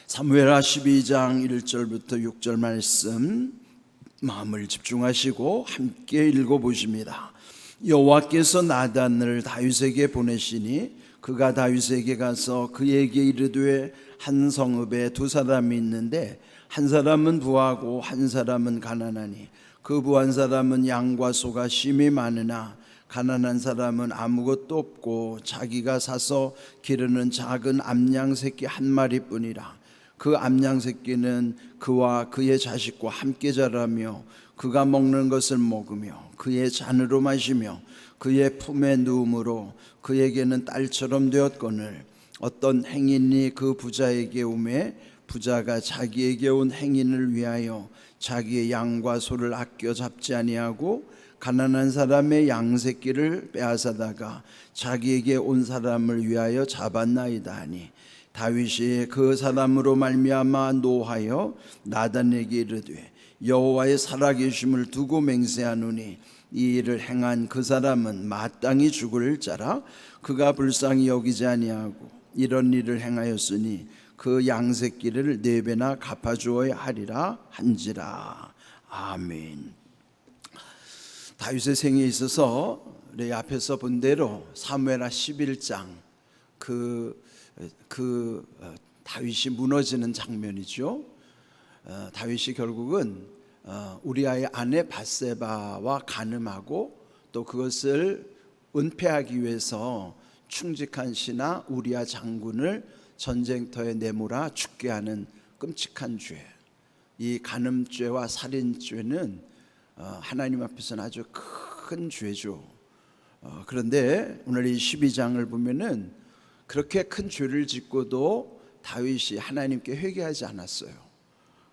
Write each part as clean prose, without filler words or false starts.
사무엘하 12장 1절부터 6절 말씀 마음을 집중하시고 함께 읽어보십니다. 여호와께서 나단을 다윗에게 보내시니 그가 다윗에게 가서 그에게 이르되 한 성읍에 두 사람이 있는데 한 사람은 부하고 한 사람은 가난하니 그 부한 사람은 양과 소가 심히 많으나 가난한 사람은 아무것도 없고 자기가 사서 기르는 작은 암양 새끼 한 마리뿐이라. 그 암양 새끼는 그와 그의 자식과 함께 자라며 그가 먹는 것을 먹으며 그의 잔으로 마시며 그의 품에 누움으로 그에게는 딸처럼 되었거늘 어떤 행인이 그 부자에게 오매 부자가 자기에게 온 행인을 위하여 자기의 양과 소를 아껴 잡지 아니하고 가난한 사람의 양 새끼를 빼앗아다가 자기에게 온 사람을 위하여 잡았나이다 하니 다윗이 그 사람으로 말미암아 노하여 나단에게 이르되 여호와의 살아계심을 두고 맹세하노니 이 일을 행한 그 사람은 마땅히 죽을 자라. 그가 불쌍히 여기지 아니하고 이런 일을 행하였으니 그 양새끼를 4배나 갚아주어야 하리라 한지라. 아멘. 다윗의 생에 있어서 우리 앞에서 본 대로 사무엘하 11장 다윗이 무너지는 장면이죠. 다윗이 결국은 우리아의 아내 밧세바와 간음하고 또 그것을 은폐하기 위해서 충직한 신하 우리아 장군을 전쟁터에 내몰아 죽게 하는 끔찍한 죄, 이 간음죄와 살인죄는 하나님 앞에서는 아주 큰 죄죠. 그런데 오늘 이 12장을 보면은 그렇게 큰 죄를 짓고도 다윗이 하나님께 회개하지 않았어요.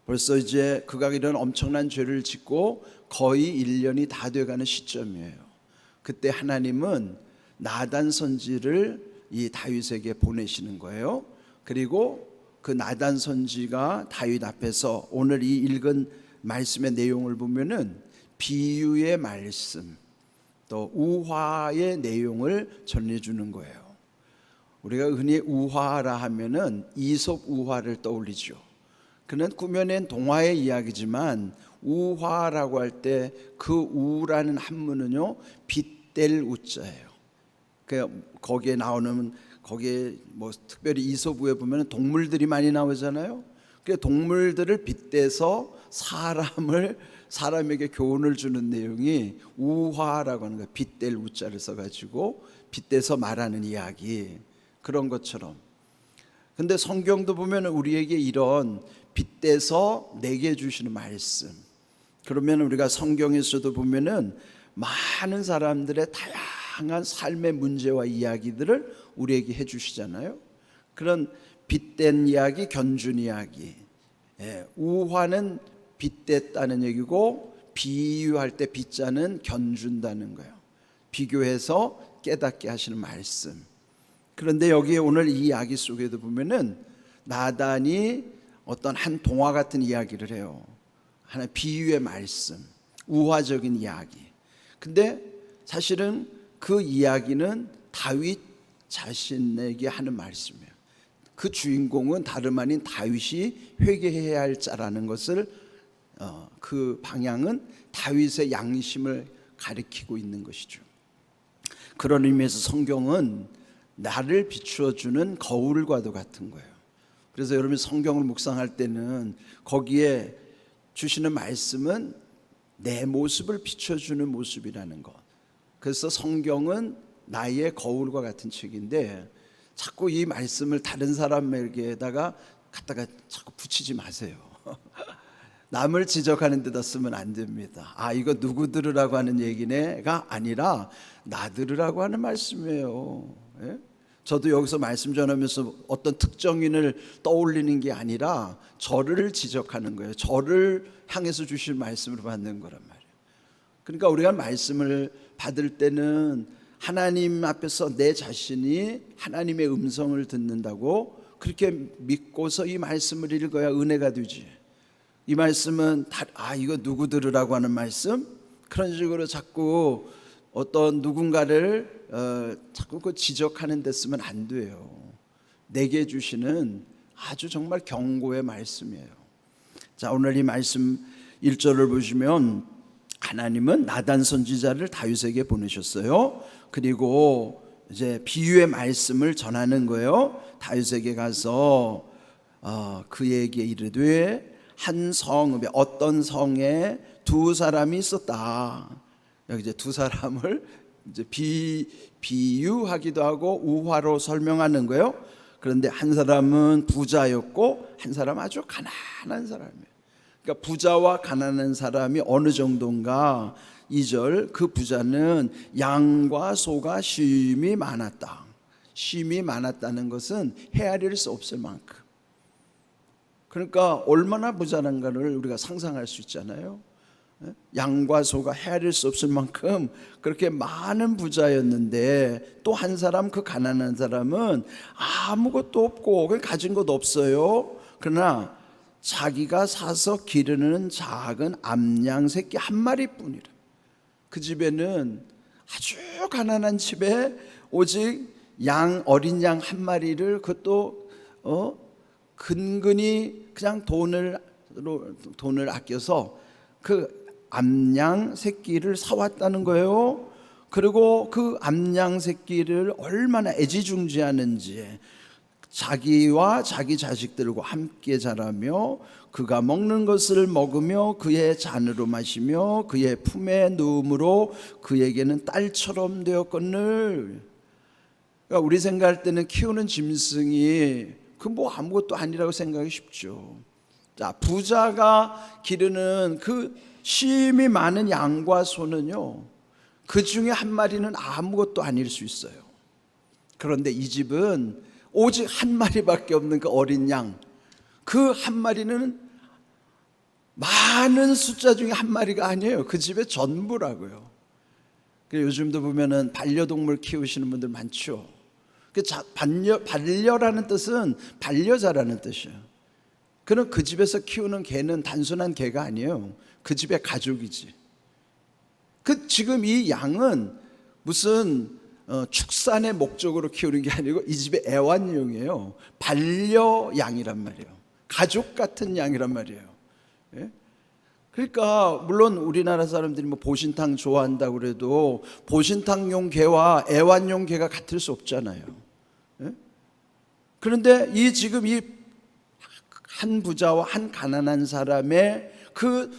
벌써 이제 그가 이런 엄청난 죄를 짓고 거의 1년이 다 돼가는 시점이에요. 그때 하나님은 나단 선지를 이 다윗에게 보내시는 거예요. 그리고 그 나단 선지가 다윗 앞에서 오늘 이 읽은 말씀의 내용을 보면은 비유의 말씀 또 우화의 내용을 전해주는 거예요. 우리가 흔히 우화라 하면은 이솝 우화를 떠올리죠. 그는 꾸며낸 동화의 이야기지만 우화라고 할 때 그 우라는 한문은요 빗댈 우자예요. 거기에 나오는 거기에 뭐 특별히 이솝우에 보면 동물들이 많이 나오잖아요. 그 동물들을 빗대서 사람에게 교훈을 주는 내용이 우화라고 하는 거예요. 빗댈 우자를 써가지고 빗대서 말하는 이야기, 그런 것처럼. 근데 성경도 보면 우리에게 이런 빗대서 내게 주시는 말씀, 그러면 우리가 성경에서도 보면은 많은 사람들의 다양한 삶의 문제와 이야기들을 우리에게 해주시잖아요. 그런 빗댄 이야기, 견준 이야기. 우화는 빗댔다는 얘기고 비유할 때 빗자는 견준다는 거예요. 비교해서 깨닫게 하시는 말씀. 그런데 여기에 오늘 이 이야기 속에도 보면은 나단이 어떤 한 동화 같은 이야기를 해요. 하나의 비유의 말씀, 우화적인 이야기. 근데 사실은 그 이야기는 다윗 자신에게 하는 말씀이에요. 그 주인공은 다름 아닌 다윗이 회개해야 할 자라는 것을 그 방향은 다윗의 양심을 가리키고 있는 것이죠. 그런 의미에서 성경은 나를 비추어주는 거울과도 같은 거예요. 그래서 여러분이 성경을 묵상할 때는 거기에 주시는 말씀은 내 모습을 비춰주는 모습이라는 것. 그래서 성경은 나의 거울과 같은 책인데 자꾸 이 말씀을 다른 사람에게다가 갖다가 자꾸 붙이지 마세요. 남을 지적하는 데다 쓰면 안 됩니다. 이거 누구 들으라고 하는 얘기네가 아니라 나 들으라고 하는 말씀이에요. 저도 여기서 말씀 전하면서 어떤 특정인을 떠올리는 게 아니라 저를 지적하는 거예요. 저를 향해서 주실 말씀을 받는 거란 말이에요. 그러니까 우리가 말씀을 받을 때는 하나님 앞에서 내 자신이 하나님의 음성을 듣는다고 그렇게 믿고서 이 말씀을 읽어야 은혜가 되지. 이 말씀은 이거 누구 들으라고 하는 말씀? 그런 식으로 자꾸 어떤 누군가를 자꾸 그 지적하는 데 쓰면 안 돼요. 내게 주시는 아주 정말 경고의 말씀이에요. 자, 오늘 이 말씀 1절을 보시면 하나님은 나단 선지자를 다윗에게 보내셨어요. 그리고 이제 비유의 말씀을 전하는 거예요. 다윗에게 가서 그에게 이르되 한 성읍에 어떤 성에 두 사람이 있었다. 여기 이제 두 사람을 이제 비유하기도 하고 우화로 설명하는 거예요. 그런데 한 사람은 부자였고 한 사람은 아주 가난한 사람이에요. 그러니까 부자와 가난한 사람이 어느 정도인가. 2절, 그 부자는 양과 소가 쉼이 많았다. 쉼이 많았다는 것은 헤아릴 수 없을 만큼. 그러니까 얼마나 부자란가를 우리가 상상할 수 있잖아요. 양과 소가 헤아릴 수 없을 만큼 그렇게 많은 부자였는데, 또 한 사람, 그 가난한 사람은 아무것도 없고 가진 것 없어요. 그러나 자기가 사서 기르는 작은 암양 새끼 한 마리뿐이라. 그 집에는, 아주 가난한 집에 오직 어린 양 한 마리를, 그것도 근근히 그냥 돈을 아껴서 그 암양 새끼를 사왔다는 거예요. 그리고 그 암양 새끼를 얼마나 애지중지하는지, 자기와 자기 자식들과 함께 자라며 그가 먹는 것을 먹으며 그의 잔으로 마시며 그의 품에 누움으로 그에게는 딸처럼 되었거늘. 그러니까 우리 생각할 때는 키우는 짐승이 그 뭐 아무것도 아니라고 생각이 쉽죠. 자, 부자가 기르는 그 쉼이 많은 양과 소는요, 그 중에 한 마리는 아무것도 아닐 수 있어요. 그런데 이 집은 오직 한 마리밖에 없는 그 어린 양, 그 한 마리는 많은 숫자 중에 한 마리가 아니에요. 그 집의 전부라고요. 요즘도 보면은 반려동물 키우시는 분들 많죠. 반려라는 뜻은 반려자라는 뜻이에요. 그는 그 집에서 키우는 개는 단순한 개가 아니에요. 그 집의 가족이지. 지금 이 양은 무슨 축산의 목적으로 키우는 게 아니고 이 집의 애완용이에요. 반려양이란 말이에요. 가족 같은 양이란 말이에요. 예? 그러니까 물론 우리나라 사람들이 뭐 보신탕 좋아한다고 그래도 보신탕용 개와 애완용 개가 같을 수 없잖아요. 예? 그런데 지금 이 한 부자와 한 가난한 사람의 그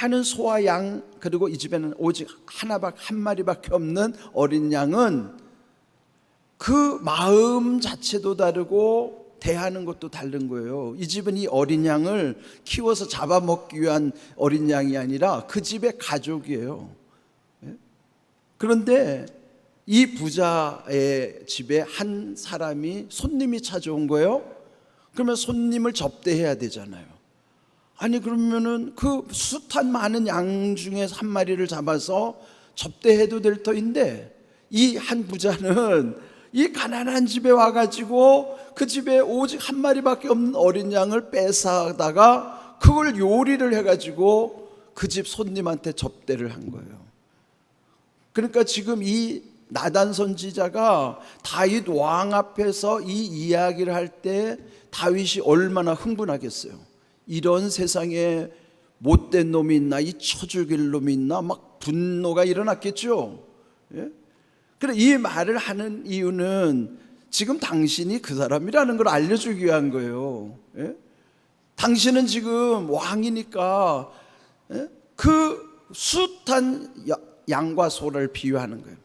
많은 소와 양, 그리고 이 집에는 오직 한 마리밖에 없는 어린 양은 그 마음 자체도 다르고 대하는 것도 다른 거예요. 이 집은 이 어린 양을 키워서 잡아먹기 위한 어린 양이 아니라 그 집의 가족이에요. 그런데 이 부자의 집에 한 사람이 손님이 찾아온 거예요. 그러면 손님을 접대해야 되잖아요. 아니 그러면은 그 숱한 많은 양 중에 한 마리를 잡아서 접대해도 될 터인데, 이 한 부자는 이 가난한 집에 와가지고 그 집에 오직 한 마리밖에 없는 어린 양을 뺏어다가 그걸 요리를 해가지고 그 집 손님한테 접대를 한 거예요. 그러니까 지금 이 나단 선지자가 다윗 왕 앞에서 이 이야기를 할 때 다윗이 얼마나 흥분하겠어요. 이런 세상에 못된 놈이 있나, 이 쳐죽일 놈이 있나, 막 분노가 일어났겠죠. 예? 그래, 이 말을 하는 이유는 지금 당신이 그 사람이라는 걸 알려주기 위한 거예요. 예? 당신은 지금 왕이니까 그 숱한 양과 소를 비유하는 거예요.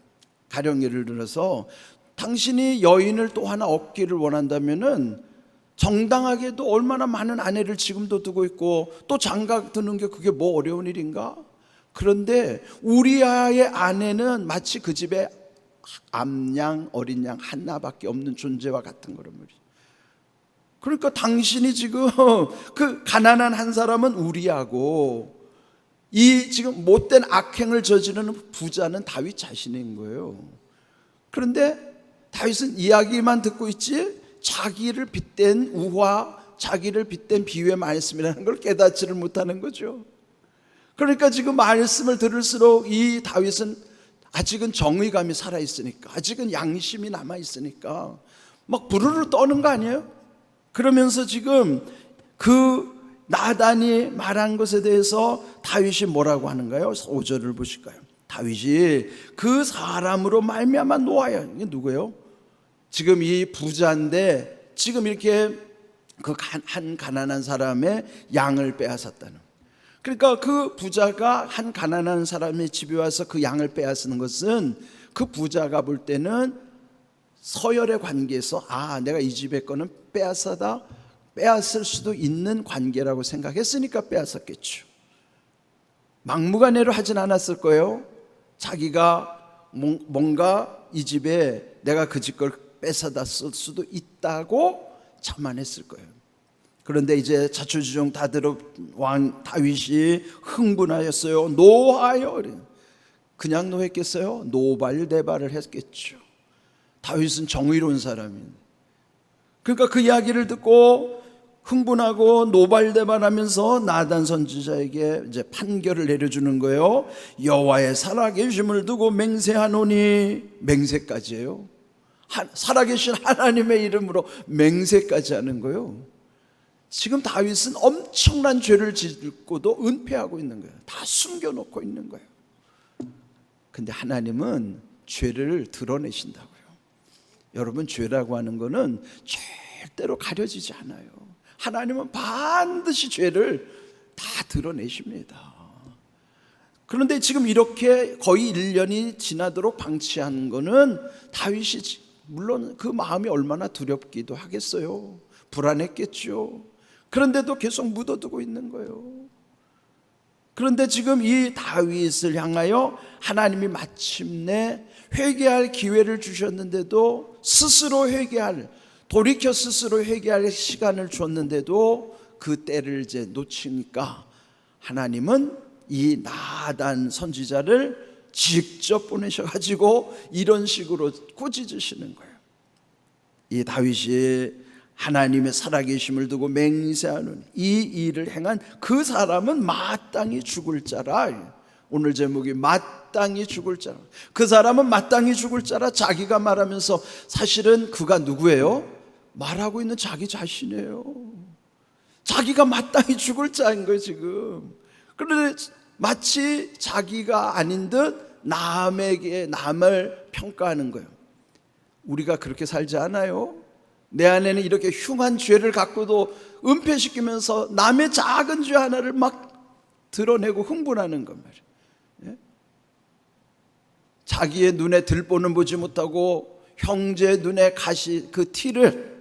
가령 예를 들어서 당신이 여인을 또 하나 얻기를 원한다면은 정당하게도 얼마나 많은 아내를 지금도 두고 있고 또 장가 드는 게 그게 뭐 어려운 일인가? 그런데 우리아의 아내는 마치 그 집에 암양, 어린 양 하나밖에 없는 존재와 같은 거란 말이죠. 그러니까 당신이 지금 그 가난한 한 사람은 우리아고 이 지금 못된 악행을 저지르는 부자는 다윗 자신인 거예요. 그런데 다윗은 이야기만 듣고 있지 자기를 빗댄 우화, 자기를 빗댄 비유의 말씀이라는 걸 깨닫지를 못하는 거죠. 그러니까 지금 말씀을 들을수록 이 다윗은 아직은 정의감이 살아있으니까, 아직은 양심이 남아있으니까 막 부르르 떠는 거 아니에요? 그러면서 지금 그 나단이 말한 것에 대해서 다윗이 뭐라고 하는가요? 5절을 보실까요? 다윗이 그 사람으로 말미암아 노하여, 이게 누구예요? 지금 이 부자인데 지금 이렇게 그 한 가난한 사람의 양을 빼앗았다는, 그러니까 그 부자가 한 가난한 사람의 집에 와서 그 양을 빼앗는 것은 그 부자가 볼 때는 서열의 관계에서 내가 이 집의 거는 빼앗을 수도 있는 관계라고 생각했으니까 빼앗았겠죠. 막무가내로 하진 않았을 거예요. 자기가 뭔가 이 집에 내가 그 집 걸 뺏어다 쓸 수도 있다고 자만했을 거예요. 그런데 이제 자초지종 다 들어 왕 다윗이 흥분하였어요. 노하여. 그냥 노했겠어요? 노발대발을 했겠죠. 다윗은 정의로운 사람인데, 그러니까 그 이야기를 듣고 흥분하고 노발대발하면서 나단 선지자에게 이제 판결을 내려주는 거예요. 여호와의 살아계심을 두고 맹세하노니, 맹세까지예요. 살아계신 하나님의 이름으로 맹세까지 하는 거예요. 지금 다윗은 엄청난 죄를 짓고도 은폐하고 있는 거예요. 다 숨겨놓고 있는 거예요. 근데 하나님은 죄를 드러내신다고요. 여러분, 죄라고 하는 거는 절대로 가려지지 않아요. 하나님은 반드시 죄를 다 드러내십니다. 그런데 지금 이렇게 거의 1년이 지나도록 방치한 거는 다윗이, 물론 그 마음이 얼마나 두렵기도 하겠어요. 불안했겠죠. 그런데도 계속 묻어두고 있는 거예요. 그런데 지금 이 다윗을 향하여 하나님이 마침내 회개할 기회를 주셨는데도, 스스로 회개할, 돌이켜 스스로 회개할 시간을 줬는데도 그 때를 이제 놓치니까 하나님은 이 나단 선지자를 직접 보내셔가지고 이런 식으로 꾸짖으시는 거예요. 이 다윗이 하나님의 살아계심을 두고 맹세하는 이 일을 행한 그 사람은 마땅히 죽을 자라. 오늘 제목이 마땅히 죽을 자라. 그 사람은 마땅히 죽을 자라 자기가 말하면서, 사실은 그가 누구예요? 말하고 있는 자기 자신이에요. 자기가 마땅히 죽을 자인 거예요 지금. 그런데 마치 자기가 아닌 듯 남을 평가하는 거예요. 우리가 그렇게 살지 않아요? 내 안에는 이렇게 흉한 죄를 갖고도 은폐시키면서 남의 작은 죄 하나를 막 드러내고 흥분하는 것 말이에요. 자기의 눈에 들보는 보지 못하고 형제의 눈에 가시 그 티를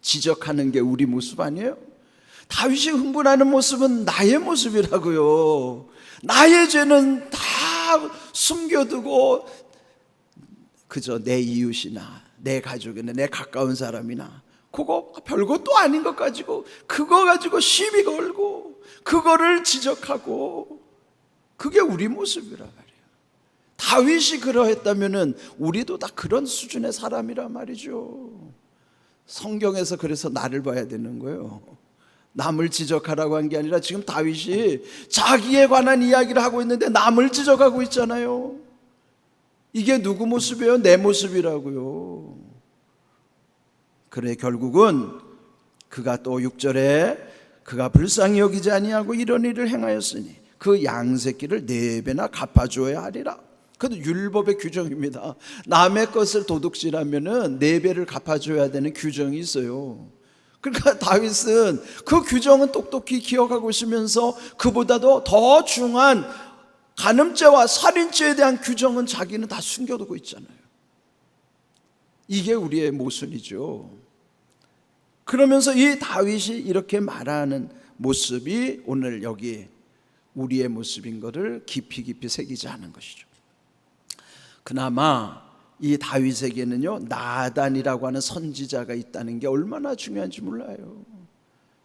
지적하는 게 우리 모습 아니에요? 다윗이 흥분하는 모습은 나의 모습이라고요. 나의 죄는 다 숨겨두고 그저 내 이웃이나 내 가족이나 내 가까운 사람이나 그거 별것도 아닌 것 가지고 그거 가지고 시비 걸고 그거를 지적하고, 그게 우리 모습이란 말이에요. 다윗이 그러했다면은 우리도 다 그런 수준의 사람이란 말이죠. 성경에서 그래서 나를 봐야 되는 거예요. 남을 지적하라고 한 게 아니라 지금 다윗이 자기에 관한 이야기를 하고 있는데 남을 지적하고 있잖아요. 이게 누구 모습이에요? 내 모습이라고요. 그래 결국은 그가 또 6절에 그가 불쌍히 여기지 아니하고 이런 일을 행하였으니 그 양새끼를 4배나 갚아줘야 하리라. 그것도 율법의 규정입니다. 남의 것을 도둑질하면은 4배를 갚아줘야 되는 규정이 있어요. 그러니까 다윗은 그 규정은 똑똑히 기억하고 있으면서 그보다도 더 중한 간음죄와 살인죄에 대한 규정은 자기는 다 숨겨두고 있잖아요. 이게 우리의 모순이죠. 그러면서 이 다윗이 이렇게 말하는 모습이 오늘 여기 우리의 모습인 것을 깊이 새기지 않은 것이죠. 그나마 이 다윗에게는요 나단이라고 하는 선지자가 있다는 게 얼마나 중요한지 몰라요.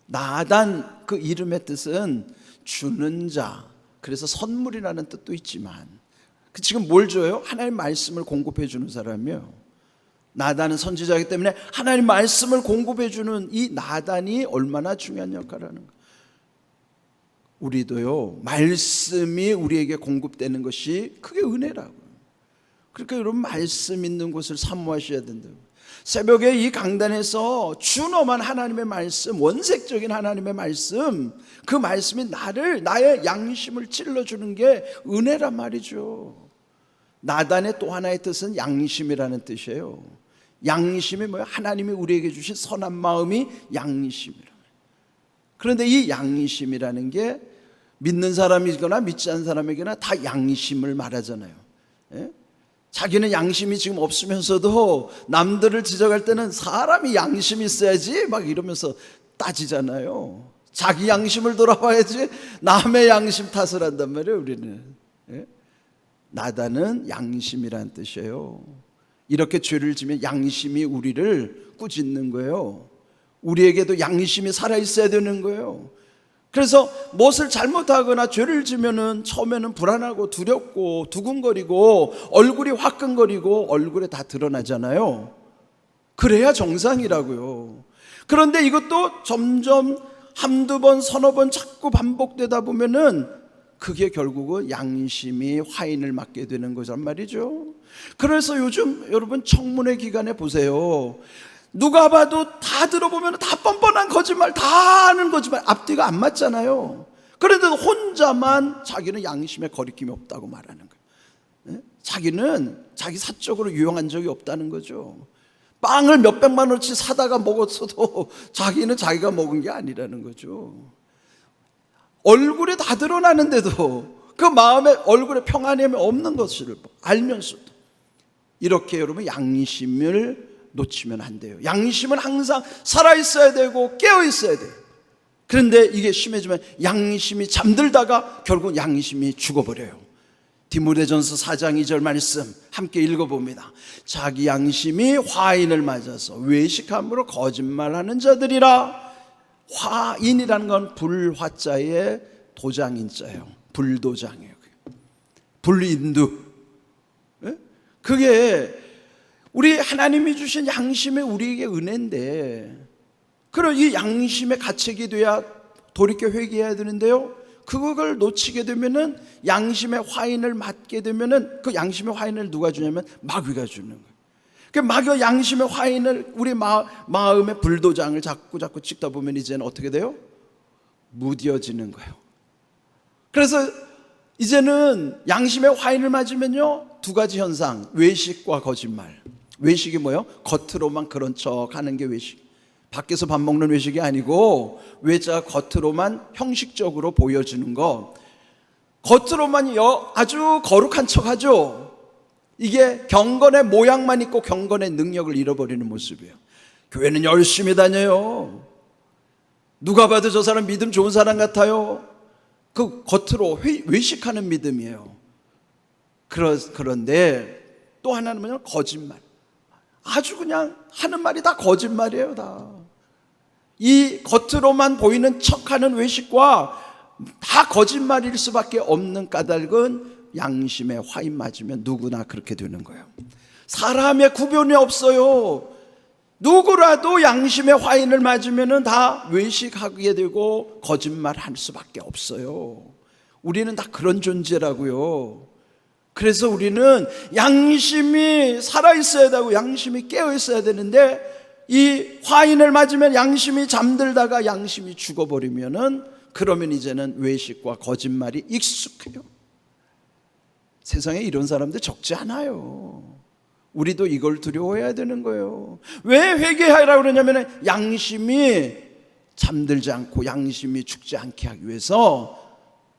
나단 그 이름의 뜻은 주는 자, 그래서 선물이라는 뜻도 있지만 지금 뭘 줘요? 하나님 말씀을 공급해 주는 사람이요. 나단은 선지자이기 때문에 하나님 말씀을 공급해 주는 이 나단이 얼마나 중요한 역할을 하는 거예요. 우리도요 말씀이 우리에게 공급되는 것이 그게 은혜라고요. 그러니까 여러분 말씀 있는 곳을 사모하셔야 된다고. 새벽에 이 강단에서 준엄한 하나님의 말씀, 원색적인 하나님의 말씀, 그 말씀이 나의 양심을 찔러주는 게 은혜란 말이죠. 나단의 또 하나의 뜻은 양심이라는 뜻이에요. 양심이 뭐예요? 하나님이 우리에게 주신 선한 마음이 양심이라. 그런데 이 양심이라는 게 믿는 사람이거나 믿지 않는 사람에게나 다 양심을 말하잖아요. 예? 자기는 양심이 지금 없으면서도 남들을 지적할 때는 사람이 양심이 있어야지 막 이러면서 따지잖아요. 자기 양심을 돌아봐야지 남의 양심 탓을 한단 말이에요, 우리는. 예? 나다는 양심이란 뜻이에요. 이렇게 죄를 지면 양심이 우리를 꾸짖는 거예요. 우리에게도 양심이 살아있어야 되는 거예요. 그래서 무엇을 잘못하거나 죄를 지면은 처음에는 불안하고 두렵고 두근거리고 얼굴이 화끈거리고 얼굴에 다 드러나잖아요. 그래야 정상이라고요. 그런데 이것도 점점 한두 번 서너 번 자꾸 반복되다 보면은 그게 결국은 양심이 화인을 맞게 되는 거란 말이죠. 그래서 요즘 여러분 청문회 기간에 보세요. 누가 봐도 다 들어보면 다 뻔뻔한 거짓말, 다 아는 거짓말, 앞뒤가 안 맞잖아요. 그런데도 혼자만 자기는 양심에 거리낌이 없다고 말하는 거예요. 자기는 자기 사적으로 유용한 적이 없다는 거죠. 빵을 몇백만 원어치 사다가 먹었어도 자기는 자기가 먹은 게 아니라는 거죠. 얼굴에 다 드러나는데도 그 마음에 얼굴에 평안이 없는 것을 알면서도 이렇게 여러분 양심을 놓치면 안 돼요. 양심은 항상 살아있어야 되고 깨어있어야 돼요. 그런데 이게 심해지면 양심이 잠들다가 결국 양심이 죽어버려요. 디모데전서 4장 2절 말씀 함께 읽어봅니다. 자기 양심이 화인을 맞아서 외식함으로 거짓말하는 자들이라. 화인이라는 건 불화자의 도장인자예요. 불도장이에요. 불인두. 그게 우리 하나님이 주신 양심이 우리에게 은혜인데, 그럼 이 양심의 가책이 돼야 돌이켜 회개해야 되는데요, 그걸 놓치게 되면은 양심의 화인을 맞게 되면은 그 양심의 화인을 누가 주냐면 마귀가 주는 거예요. 그 마귀가 양심의 화인을 우리 마음의 불도장을 자꾸 찍다 보면 이제는 어떻게 돼요? 무뎌지는 거예요. 그래서 이제는 양심의 화인을 맞으면요, 두 가지 현상, 외식과 거짓말. 외식이 뭐예요? 겉으로만 그런 척 하는 게 외식. 밖에서 밥 먹는 외식이 아니고 외자 겉으로만 형식적으로 보여주는 거. 겉으로만 아주 거룩한 척 하죠. 이게 경건의 모양만 있고 경건의 능력을 잃어버리는 모습이에요. 교회는 열심히 다녀요. 누가 봐도 저 사람 믿음 좋은 사람 같아요. 그 겉으로 외식하는 믿음이에요. 그런데 또 하나는 뭐냐? 거짓말. 아주 그냥 하는 말이 다 거짓말이에요, 다. 이 겉으로만 보이는 척하는 외식과 다 거짓말일 수밖에 없는 까닭은 양심에 화인 맞으면 누구나 그렇게 되는 거예요. 사람의 구별이 없어요. 누구라도 양심에 화인을 맞으면 다 외식하게 되고 거짓말할 수밖에 없어요. 우리는 다 그런 존재라고요. 그래서 우리는 양심이 살아있어야 되고 양심이 깨어있어야 되는데, 이 화인을 맞으면 양심이 잠들다가 양심이 죽어버리면은 그러면 이제는 외식과 거짓말이 익숙해요. 세상에 이런 사람들 적지 않아요. 우리도 이걸 두려워해야 되는 거예요. 왜 회개하라고 그러냐면 양심이 잠들지 않고 양심이 죽지 않게 하기 위해서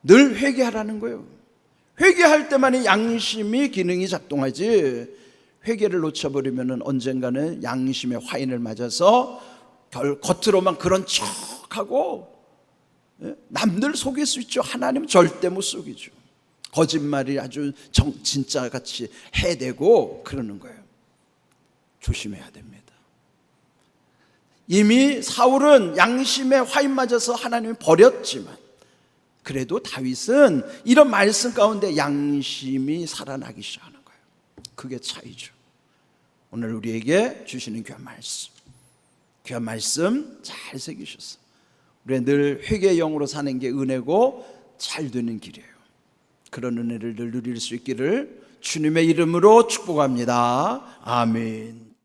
늘 회개하라는 거예요. 회개할 때만이 양심이 기능이 작동하지, 회개를 놓쳐버리면 언젠가는 양심의 화인을 맞아서 겉으로만 그런 척하고 남들 속일 수 있죠. 하나님은 절대 못 속이죠. 거짓말이 아주 진짜같이 해대고 그러는 거예요. 조심해야 됩니다. 이미 사울은 양심의 화인 맞아서 하나님이 버렸지만 그래도 다윗은 이런 말씀 가운데 양심이 살아나기 시작하는 거예요. 그게 차이죠. 오늘 우리에게 주시는 귀한 말씀 잘 새기셨어요. 우리가 늘 회개의 영으로 사는 게 은혜고 잘 되는 길이에요. 그런 은혜를 늘 누릴 수 있기를 주님의 이름으로 축복합니다. 아멘.